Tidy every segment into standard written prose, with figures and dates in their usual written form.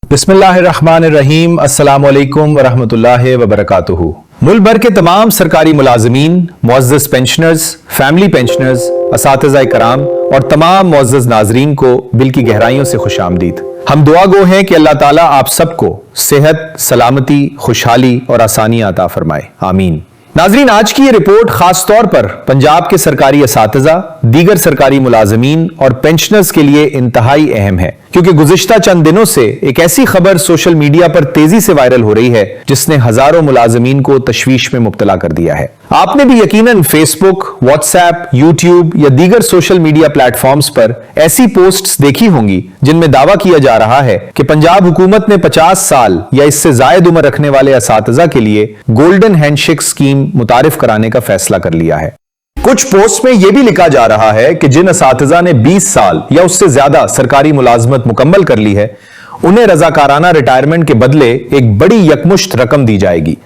बिस्मिल्लाहिर्रहमानिर्रहीम। अस्सलामु अलैकुम वरहमतुल्लाहि वबरकातुहू। मुल्क भर के तमाम सरकारी मुलाजमीन, मुअज़्ज़ज़ पेंशनर्स, फैमिली पेंशनर्स, असातिज़ा कराम और तमाम मुअज़्ज़ज़ नाज़रीन को दिल की गहराइयों से खुश आमदीद। हम दुआ गो हैं कि अल्लाह ताला आप सबको सेहत, सलामती, खुशहाली और आसानियां अता फरमाए, आमीन। नाज़रीन, आज की ये रिपोर्ट खास तौर पर पंजाब के सरकारी असातिज़ा, दीगर सरकारी मुलाजमीन और पेंशनर्स के लिए इंतहाई अहम है, क्योंकि गुज़िश्ता चंद दिनों से एक ऐसी खबर सोशल मीडिया पर तेजी से वायरल हो रही है जिसने हजारों मुलाजमीन को तशवीश में मुब्तला कर दिया है। आपने भी यकीनन फेसबुक, व्हाट्सएप, यूट्यूब या दीगर सोशल मीडिया प्लेटफॉर्म्स पर ऐसी पोस्ट्स देखी होंगी जिनमें दावा किया जा रहा है कि पंजाब हुकूमत ने 50 साल या इससे जायद उम्र रखने वाले असातिज़ा के लिए गोल्डन हैंडशेक स्कीम मुतारिफ कराने का फैसला कर लिया है। कुछ पोस्ट में यह भी लिखा जा रहा है कि जिन असातिज़ा ने 20 साल या उससे ज्यादा सरकारी मुलाजमत मुकम्मल कर ली है, उन्हें रजाकाराना रिटायरमेंट के बदले एक बड़ी यकमुश्त रकम दी जाएगी,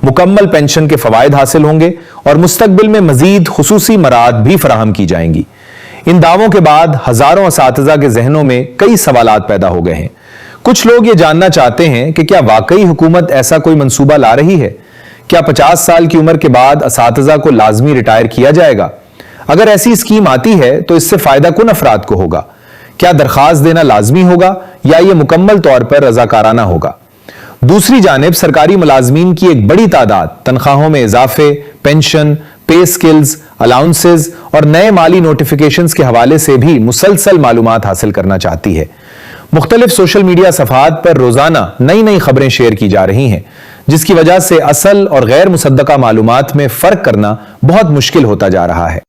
मुकम्मल पेंशन के फवायद हासिल होंगे और मुस्तकबिल में मजीद खुसूसी मराद भी फराहम की जाएंगी। इन दावों के बाद हजारों असातिज़ा के जहनों में कई सवालात पैदा हो गए हैं। कुछ लोग ये जानना चाहते हैं कि क्या वाकई हुकूमत ऐसा कोई मंसूबा ला रही है? क्या 50 साल की उम्र के बाद असातिज़ा को लाजमी रिटायर किया जाएगा? अगर ऐसी स्कीम आती है तो इससे फायदा कुन अफराद को होगा? क्या दरखास्त देना लाजमी होगा या यह मुकम्मल तौर पर रजाकाराना होगा? दूसरी जानिब सरकारी मुलाजमीन की एक बड़ी तादाद तनख्वाहों में इजाफे, पेंशन, पे स्किल्स, अलाउंसेस और नए माली नोटिफिकेशंस के हवाले से भी मुसलसल मालूमात हासिल करना चाहती है। मुख्तलिफ सोशल मीडिया सफ़हात पर रोजाना नई नई खबरें शेयर की जा रही हैं, जिसकी वजह से असल और गैर मुसद्दका मालूमात में फर्क करना बहुत मुश्किल होता जा रहा है।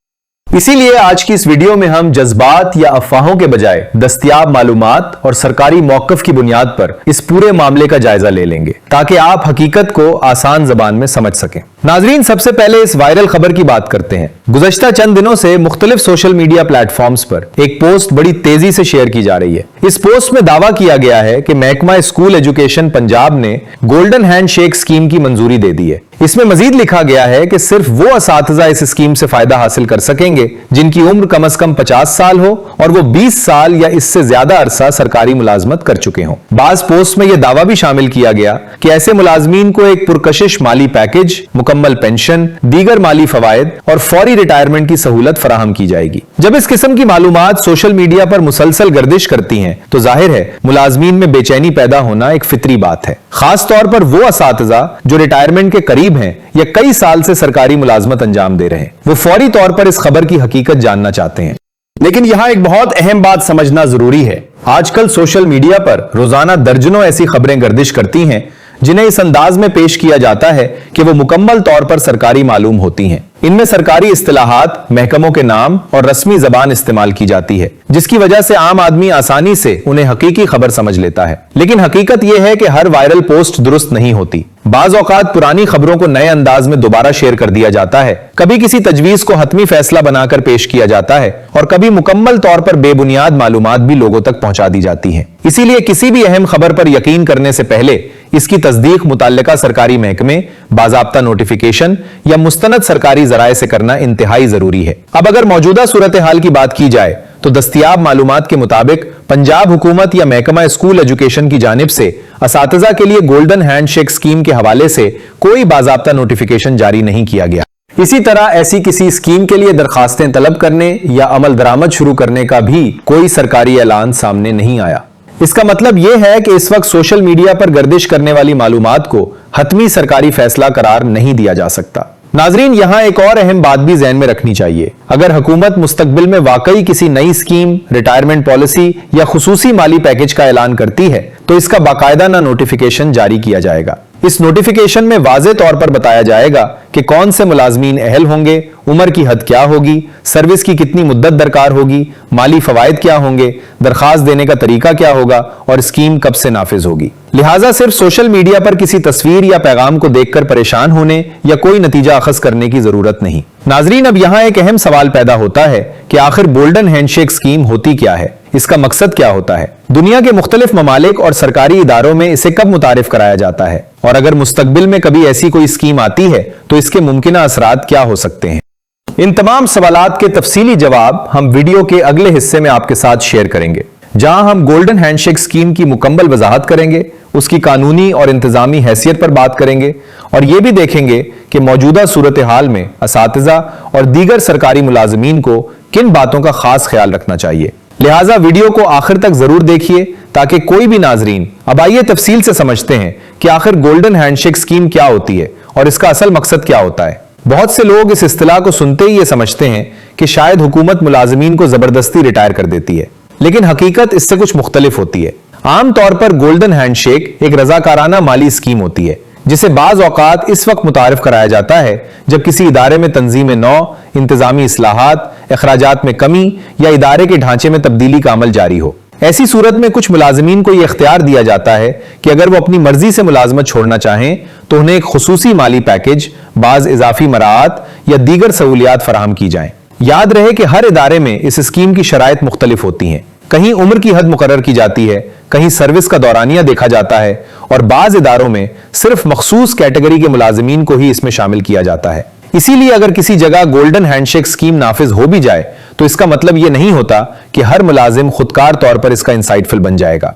इसीलिए आज की इस वीडियो में हम जज्बात या अफवाहों के बजाय दस्तयाब मालूमात और सरकारी मौक़िफ़ की बुनियाद पर इस पूरे मामले का जायजा ले लेंगे, ताकि आप हकीकत को आसान ज़बान में समझ सकें। नाज़रीन, सबसे पहले इस वायरल खबर की बात करते हैं। गुज़श्ता चंद दिनों से मुख्तलिफ सोशल मीडिया प्लेटफॉर्म्स पर एक पोस्ट बड़ी तेजी से शेयर की जा रही है। इस पोस्ट में दावा किया गया है कि महकमा स्कूल एजुकेशन पंजाब ने गोल्डन हैंडशेक स्कीम की मंजूरी दे दी है। इसमें मजीद लिखा गया है कि सिर्फ वो असातिज़ा इस स्कीम से फायदा हासिल कर सकेंगे जिनकी उम्र कम से कम 50 साल हो और वो 20 साल या इससे ज्यादा अरसा सरकारी मुलाजमत कर चुके हों। बाज पोस्ट में यह दावा भी शामिल किया गया कि ऐसे मुलाजमीन को एक पुरकशिश माली पैकेज, मुकम्मल पेंशन, दीगर माली फवायद और फौरी रिटायरमेंट की सहूलत फराहम की जाएगी। जब इस किस्म की मालूमात सोशल मीडिया पर मुसलसल गर्दिश करती हैं तो जाहिर है मुलाजमीन में बेचैनी पैदा होना एक फितरी बात है। खास तौर पर वो असातिज़ा जो रिटायरमेंट के करीब हैं या कई साल से सरकारी मुलाजमत अंजाम दे रहे हैं, वो फौरी तौर पर इस खबर की हकीकत जानना चाहते हैं। लेकिन यहां एक बहुत अहम बात समझना जरूरी है। आजकल सोशल मीडिया पर रोजाना दर्जनों ऐसी खबरें गर्दिश करती हैं जिन्हें इस अंदाज में पेश किया जाता है कि वो मुकम्मल तौर पर सरकारी मालूम होती हैं। इनमें सरकारी इस्तिलाहात, महकमों के नाम और रस्मी जबान इस्तेमाल की जाती है, जिसकी वजह से आम आदमी आसानी से उन्हें हकीकी खबर समझ लेता है। लेकिन हकीकत यह है कि हर वायरल पोस्ट दुरुस्त नहीं होती। बाज औकात पुरानी खबरों को नए अंदाज में दोबारा शेयर कर दिया जाता है, कभी किसी तजवीज को हतमी फैसला बनाकर पेश किया जाता है और कभी मुकम्मल तौर पर बेबुनियाद मालूमात भी लोगों तक पहुंचा दी जाती है। इसीलिए किसी भी अहम खबर पर यकीन करने से पहले इसकी तस्दीक मुतल्लिका सरकारी महकमे, बाज़ाब्ता नोटिफिकेशन या मुस्तनद सरकारी ज़राए से करना इंतहाई जरूरी है। अब अगर मौजूदा सूरत हाल की बात की जाए तो दस्तयाब मालूमात के मुताबिक पंजाब हुकूमत या महकमा स्कूल एजुकेशन की जानिब से असातिज़ा के लिए गोल्डन हैंडशेक स्कीम के हवाले से कोई बाज़ाब्ता नोटिफिकेशन जारी नहीं किया गया। इसी तरह ऐसी किसी स्कीम के लिए दरखास्तें तलब करने या अमल दरामद शुरू करने का भी कोई सरकारी ऐलान सामने नहीं आया। इसका मतलब यह है कि इस वक्त सोशल मीडिया पर गर्दिश करने वाली मालूमात को हतमी सरकारी फैसला करार नहीं दिया जा सकता। नाजरीन, यहां एक और अहम बात भी ज़हन में रखनी चाहिए। अगर हुकूमत मुस्तकबिल में वाकई किसी नई स्कीम, रिटायरमेंट पॉलिसी या खुसूसी माली पैकेज का ऐलान करती है तो इसका बाकायदा नोटिफिकेशन जारी किया जाएगा। इस नोटिफिकेशन में वाज़े तौर पर बताया जाएगा कि कौन से मुलाजमीन अहल होंगे, उम्र की हद क्या होगी, सर्विस की कितनी मुद्दत दरकार होगी, माली फवायद क्या होंगे, दरखास्त देने का तरीका क्या होगा और स्कीम कब से नाफिज होगी। लिहाजा सिर्फ सोशल मीडिया पर किसी तस्वीर या पैगाम को देखकर परेशान होने या कोई नतीजा अखज़ करने की जरूरत नहीं। नाजरीन, अब यहां एक अहम सवाल पैदा होता है कि आखिर गोल्डन हैंडशेक स्कीम होती क्या है, इसका मकसद क्या होता है, दुनिया के मुख्तलिफ ममालिक और सरकारी इदारों में इसे कब मुतारिफ कराया जाता है और अगर मुस्तकबिल में कभी ऐसी कोई स्कीम आती है तो इसके मुमकिन असरात क्या हो सकते हैं। इन तमाम सवालात के तफसीली जवाब हम वीडियो के अगले हिस्से में आपके साथ शेयर करेंगे। जहां हम गोल्डन हैंडशेक स्कीम की मुकम्मल वजाहत करेंगे, उसकी कानूनी और इंतजामी हैसियत पर बात करेंगे और यह भी देखेंगे कि मौजूदा सूरत हाल में असातिज़ा और दीगर सरकारी मुलाजमीन को किन बातों का खास ख्याल रखना चाहिए। लिहाजा वीडियो को आखिर तक जरूर देखिए ताकि कोई भी नाजरीन। अब आइए तफसील से समझते हैं कि आखिर गोल्डन हैंडशेक स्कीम क्या होती है और इसका असल मकसद क्या होता है। बहुत से लोग इस इस्तिलाह को सुनते ही ये समझते हैं कि शायद हुकूमत मुलाजमीन को जबरदस्ती रिटायर कर देती है, लेकिन हकीकत इससे कुछ मुख्तलिफ होती है। आम तौर पर गोल्डन हैंडशेक एक रजाकाराना माली स्कीम होती है जिसे बाज औकात इस वक्त मुतारिफ कराया जाता है जब किसी इदारे में तंजीम नौ, इंतजामी इस्लाहात, अखराजात में कमी या इदारे के ढांचे में तब्दीली का अमल जारी हो। ऐसी सूरत में कुछ मुलाजमीन को यह इख्तियार दिया जाता है कि अगर वो अपनी मर्जी से मुलाजमत छोड़ना चाहें तो उन्हें एक खुसूसी माली पैकेज, बाज इजाफी मराआत या दीगर सहूलियात फराहम की जाएं। याद रहे कि हर इदारे में इस स्कीम की शराइत मुख्तलिफ होती हैं। कहीं उम्र की हद मुकर्रर की जाती है, कहीं सर्विस का दौरानिया देखा जाता है और बाज इदारों में सिर्फ मखसूस कैटेगरी के मुलाजमीन को ही इसमें शामिल किया जाता है। इसीलिए अगर किसी जगह गोल्डन हैंडशेक स्कीम नाफिज हो भी जाए तो इसका मतलब यह नहीं होता कि हर मुलाजिम खुदकार तौर पर इसका इंसाइटफुल बन जाएगा।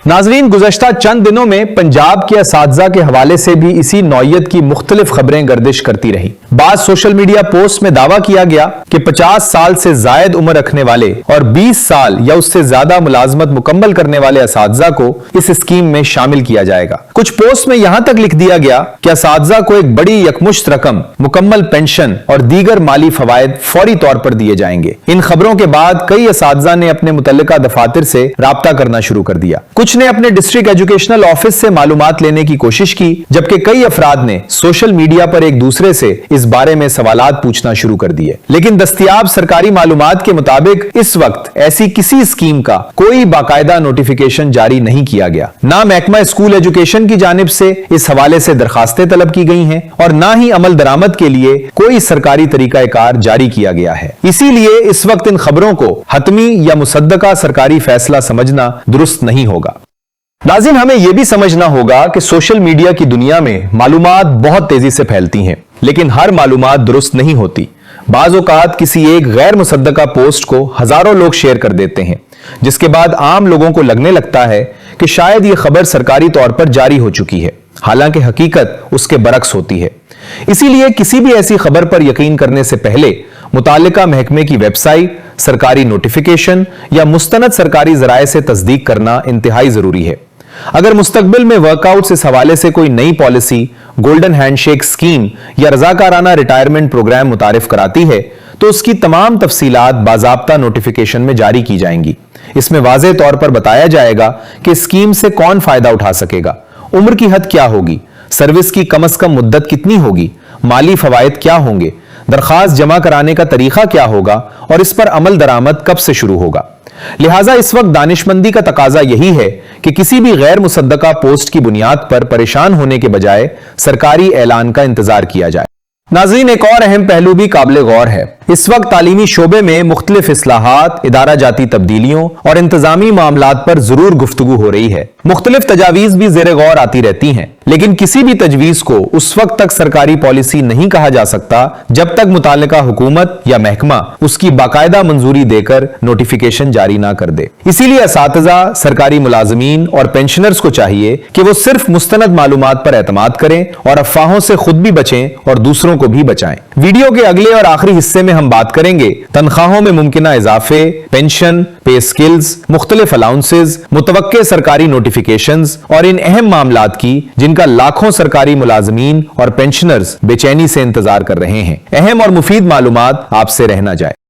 नाजरीन, गुज़श्ता चंद दिनों में पंजाब के असातिज़ा के हवाले से भी इसी नौयत की मुख्तलिफ खबरें गर्दिश करती रही। बाद सोशल मीडिया पोस्ट में दावा किया गया कि 50 साल से जायद उम्र रखने वाले और 20 साल या उससे ज्यादा मुलाजमत मुकम्मल करने वाले असातिज़ा को इस स्कीम में शामिल किया जाएगा। कुछ पोस्ट में यहां तक लिख दिया गया कि असातिज़ा को एक बड़ी यकमुश्त रकम, मुकम्मल पेंशन और दीगर माली फवायद फौरी तौर पर दिए जाएंगे। इन खबरों के बाद कई असातिज़ा ने अपने मुतल्लिका दफातर से राब्ता करना शुरू कर दिया। कुछ ने अपने डिस्ट्रिक्ट एजुकेशनल ऑफिस से मालूमात लेने की कोशिश की, जबकि कई अफराद ने सोशल मीडिया पर एक दूसरे से इस बारे में सवालात पूछना शुरू कर दिए। लेकिन दस्तयाब सरकारी मालूमात के मुताबिक इस वक्त ऐसी किसी स्कीम का कोई बाकायदा नोटिफिकेशन जारी नहीं किया गया। ना महकमा स्कूल एजुकेशन की जानिब से इस हवाले से दरखास्तें तलब की गई हैं और ना ही अमल दरामद के लिए कोई सरकारी तरीकाकार जारी किया गया है। इसीलिए इस वक्त इन खबरों को हतमी या मुसद्दका सरकारी फैसला समझना दुरुस्त नहीं होगा। नाज़रीन, हमें यह भी समझना होगा कि सोशल मीडिया की दुनिया में मालूमात बहुत तेजी से फैलती हैं, लेकिन हर मालूमात दुरुस्त नहीं होती। बाज़ औक़ात किसी एक गैर मुसद्दका पोस्ट को हजारों लोग शेयर कर देते हैं, जिसके बाद आम लोगों को लगने लगता है कि शायद यह खबर सरकारी तौर पर जारी हो चुकी है, हालांकि हकीकत उसके बरक्स होती है। इसीलिए किसी भी ऐसी खबर पर यकीन करने से पहले मुतालिका महकमे की वेबसाइट, सरकारी नोटिफिकेशन या मुस्तनद सरकारी जराए से तस्दीक करना इंतहाई जरूरी है। अगर मुस्तकबिल में वर्कआउट्स इस हवाले से कोई नई पॉलिसी, गोल्डन हैंडशेक स्कीम या रजाकाराना रिटायरमेंट प्रोग्राम मुतारिफ कराती है तो उसकी तमाम तफसीलात बाज़ाब्ता नोटिफिकेशन में जारी की जाएंगी। इसमें वाज़ेह तौर पर बताया जाएगा कि स्कीम से कौन फायदा उठा सकेगा, उम्र की हद क्या होगी, सर्विस की कम से कम मुद्दत कितनी होगी, माली फवायद क्या होंगे, दरखास्त जमा कराने का तरीका क्या होगा और इस पर अमल दरामद कब से शुरू होगा। लिहाजा इस वक्त दानिशमंदी का तकाजा यही है कि किसी भी गैर मुसद्दका पोस्ट की बुनियाद पर परेशान होने के बजाय सरकारी ऐलान का इंतजार किया जाए। नाज़रीन, एक और अहम पहलू भी काबिल गौर है। इस वक्त तालीमी शोबे में मुख्तलिफ इस्लाहात, इदारा जाती तब्दीलियों और इंतजामी मामलात पर जरूर गुफ्तगू हो रही है। मुख्तलिफ तजावीज भी ज़ेरे गौर आती रहती हैं, लेकिन किसी भी तजवीज को उस वक्त तक सरकारी पॉलिसी नहीं कहा जा सकता जब तक मुतालिका हुकूमत या महकमा उसकी बाकायदा मंजूरी देकर नोटिफिकेशन जारी ना कर दे। इसीलिए असातिज़ा, सरकारी मुलाजमीन और पेंशनर्स को चाहिए कि वो सिर्फ मुस्तनद मालूमात पर एतमाद करें और अफवाहों से खुद भी बचें और दूसरों को भी बचाएं। वीडियो के अगले और आखिरी हिस्से में हम बात करेंगे तनख्वाहों में मुमकिना इजाफे, पेंशन, पे स्किल्स, मुख्तलिफ अलाउंसेज, मुतवक्के सरकारी नोटिफिकेशंस और इन अहम मामलात की जिनका लाखों सरकारी मुलाजमीन और पेंशनर्स बेचैनी से इंतजार कर रहे हैं। अहम और मुफीद मालूमात आपसे रह न जाए।